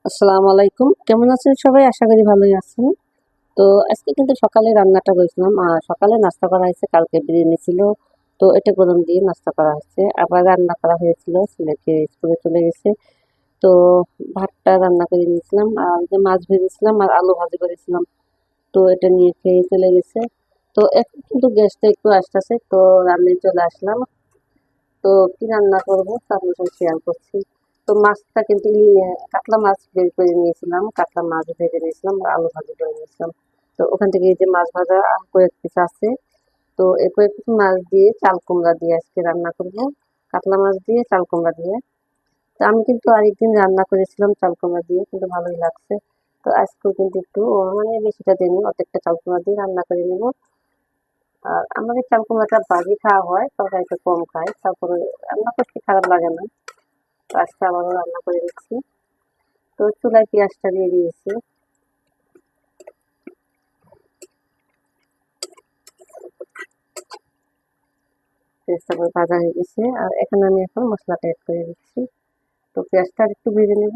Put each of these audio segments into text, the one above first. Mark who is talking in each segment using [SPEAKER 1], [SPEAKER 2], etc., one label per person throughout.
[SPEAKER 1] আসসালামু আলাইকুম, কেমন আছেন সবাই? আশা করি ভালোই আছেন। তো আজকে কিন্তু সকালে রান্নাটা করেছিলাম, আর সকালে নাস্তা করা হয়েছে, কালকে বিরিয়ানি ছিল। তো এটা গরম দিয়ে নাস্তা করা হয়েছে, আবার রান্না করা হয়েছিল, ছেলেকে স্কুলে চলে গেছে। তো ভাতটা রান্না করে নিয়েছিলাম, আর যে মাছ ভেজেছিলাম আর আলু ভাজি করেছিলাম। তো এটা নিয়ে খেয়ে চলে গেছে। তো এখন কিন্তু গ্যাসটা একটু আসতেছে, তো রান্নায় চলে আসলাম। তো কি রান্না করবো তা আপনার সঙ্গে শেয়ার করছি। তো মাছটা কিন্তু কাতলা মাছ বের করে নিয়েছিলাম, কাতলা মাছ ভেজে নিয়েছিলাম আর আলু ভাজি করে নিয়েছিলাম। তো ওখান থেকে এই যে মাছ ভাজা কয়েক পিস আছে। তো এই কয়েক পিস মাছ দিয়ে চাল কুমড়া দিয়ে আজকে রান্না করবো, কাতলা মাছ দিয়ে চাল কুমড়া দিয়ে। তো আমি কিন্তু আরেকদিন রান্না করেছিলাম চাল কুমড়া দিয়ে, কিন্তু ভালোই লাগছে। তো আজকেও কিন্তু একটু মানে বেশিটা দিন অর্ধেকটা চাল কুমড়া দিয়ে রান্না করে নেবো। আর আমাদের চাল কুমড়াটা ভাজি খাওয়া হয়, তরকারিটা কম খাই, তারপরে রান্না করতে খারাপ লাগে না। তো আজকে আবারও রান্না করে নিচ্ছি। তো চুলায় পেঁয়াজটা দিয়ে দিয়েছি, পেঁয়াজটা করে ভাজা হয়ে গেছে। আর এখানে আমি এখন মশলাটা অ্যাড করে দিচ্ছি। তো পেঁয়াজটা আর একটু ভেজে নেব।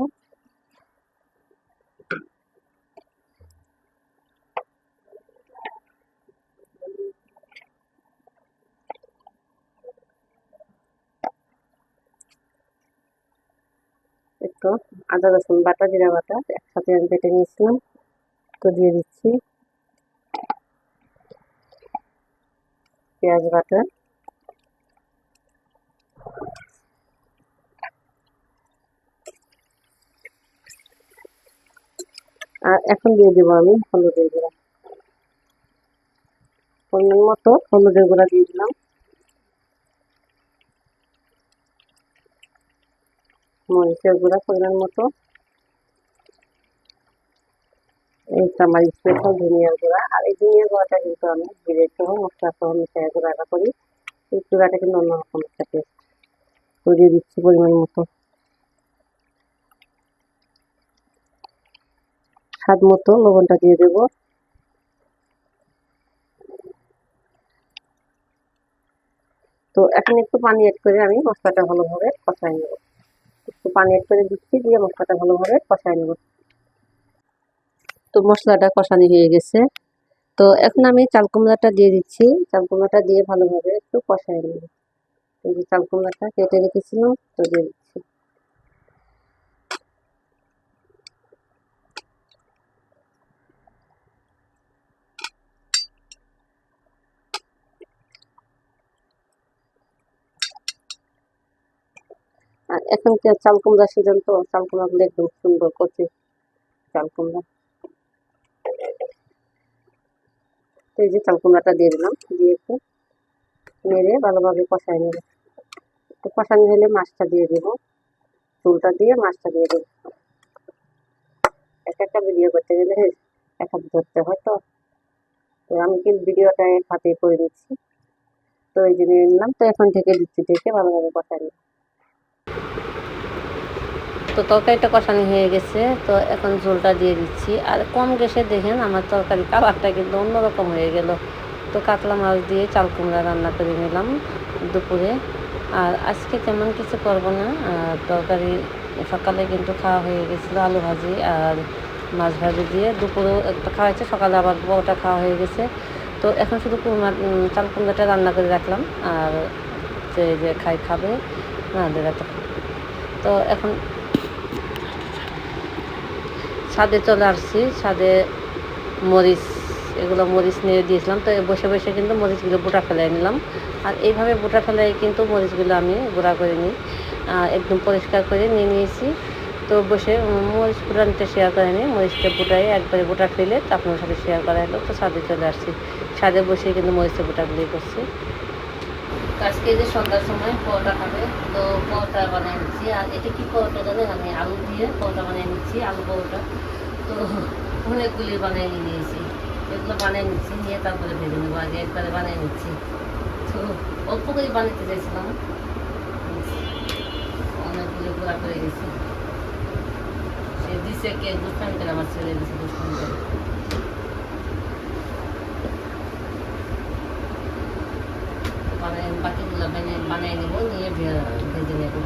[SPEAKER 1] একটু আদা রসুন বাটা জিরা বাটা একসাথে আমি বেটে নিয়েছিলাম, তো দিয়ে দিচ্ছি। পেঁয়াজ বাটা, আর এখন দিয়ে দেবো আমি হলুদের গুঁড়া, পরিমাণ মতো হলুদের গুঁড়া দিয়ে দিলাম। মরিচের গুঁড়া পরিমাণ মতো, এই তো আমার স্পেশাল ধনিয়ার গুঁড়া। আর এই ধনিয়ার গুঁড়াটা কিন্তু আমি জিরে সহ মশলা সহ মিশিয়ে গুঁড়াটা করি। এই গুঁড়াটা কিন্তু অন্যরকম একটা টেস্ট। তো দিয়ে দিচ্ছি পরিমাণ মতো, স্বাদ মতো লবণটা দিয়ে দেবো। তো এখন একটু পানি এড করে আমি মশলাটা ভালোভাবে কষাই নেব। একটু পানি এড করে দিচ্ছি, দিয়ে মশলাটা ভালোভাবে কষাই নেব। তো মশলাটা কষানি হয়ে গেছে। তো এখন আমি চাল কুমড়াটা দিয়ে দিচ্ছি, চাল কুমড়াটা দিয়ে ভালোভাবে একটু কষাই নেব। এই যে চাল কুমড়াটা কেটে রেখেছিলাম, তো দিয়ে দিচ্ছি। আর এখন চাল কুমড়া সিজন, তো চাল কুমড়াগুলো একদম সুন্দর করছে চাল কুমড়া। তো এই যে চাল কুমড়াটা দিয়ে দিলাম, দিয়ে একটু নেড়ে ভালোভাবে কষাই নেব। একটু কষানি হলে মাছটা দিয়ে দেবো, ঝোলটা দিয়ে মাছটা দিয়ে দেবো। এক একটা ভিডিও করতে গেলে এক হাত ধরতে হয়। তো তো আমি কিন্তু ভিডিওটা এক হাতে করে দিচ্ছি। তো এই যে নিয়ে নিলাম, তো এখন থেকে দিচ্ছি, থেকে ভালোভাবে কষাই নিই। তো তরকারিটা কষানো হয়ে গেছে, তো এখন ঝোলটা দিয়ে দিচ্ছি। আর কম গ্যাসে দেখেন আমার তরকারি কালারটা কিন্তু অন্যরকম হয়ে গেল। তো কাতলা মাছ দিয়ে চাল কুমড়া রান্না করে নিলাম দুপুরে। আর আজকে তেমন কিছু করবো না, তরকারি সকালে কিন্তু খাওয়া হয়ে গেছিলো, আলু ভাজি আর মাছ ভাজি দিয়ে। দুপুরেও একটা খাওয়া হয়েছে, সকালে আবার বড়টা খাওয়া হয়ে গেছে। তো এখন শুধু চাল কুমড়াটা রান্না করে রাখলাম, আর যে খাবে না দেবে। তো এখন ছাদে চলে আসছি, ছাদে মরিচ, এগুলো মরিচ নিয়ে দিয়েছিলাম। তো বসে বসে কিন্তু মরিচগুলো বোটা ফেলাই নিলাম। আর এইভাবে বোটা ফেলাই কিন্তু মরিচগুলো আমি গুঁড়া করে নিই, একদম পরিষ্কার করে নিয়ে নিয়েছি। তো বসে মরিচ গুঁড়ানিটা শেয়ার করে নিই, মরিচটা বোটাই একবারে বোটা ফেলে আপনার সাথে শেয়ার করা হলো। তো ছাদে চলে আসছি, ছাদে বসে কিন্তু মরিচের বোটাগুলি করছি। আজকে যে সন্ধ্যার সময় পরোটা খাবে, তো পরোটা বানিয়ে নিচ্ছি। আর এটা কি পরোটা জানেন, আমি আলু দিয়ে পরোটা বানিয়ে নিচ্ছি, আলু পরোটা। তো অনেকগুলি বানিয়ে নিয়েছি, এগুলো বানিয়ে নিচ্ছি, নিয়ে তারপরে ভেজে নেবো। আগে একবারে বানিয়ে নিচ্ছি। তো অল্প করে বানাতে চাইছিলাম, অনেকগুলি গুঁড়া করে গেছি। সে দিছে কে দুষ্টান করে, আমার ছেলে দিছে দুষ্টান করে। বাকিগুলো বানিয়ে নেবো, নিয়ে ভেজে নেবো।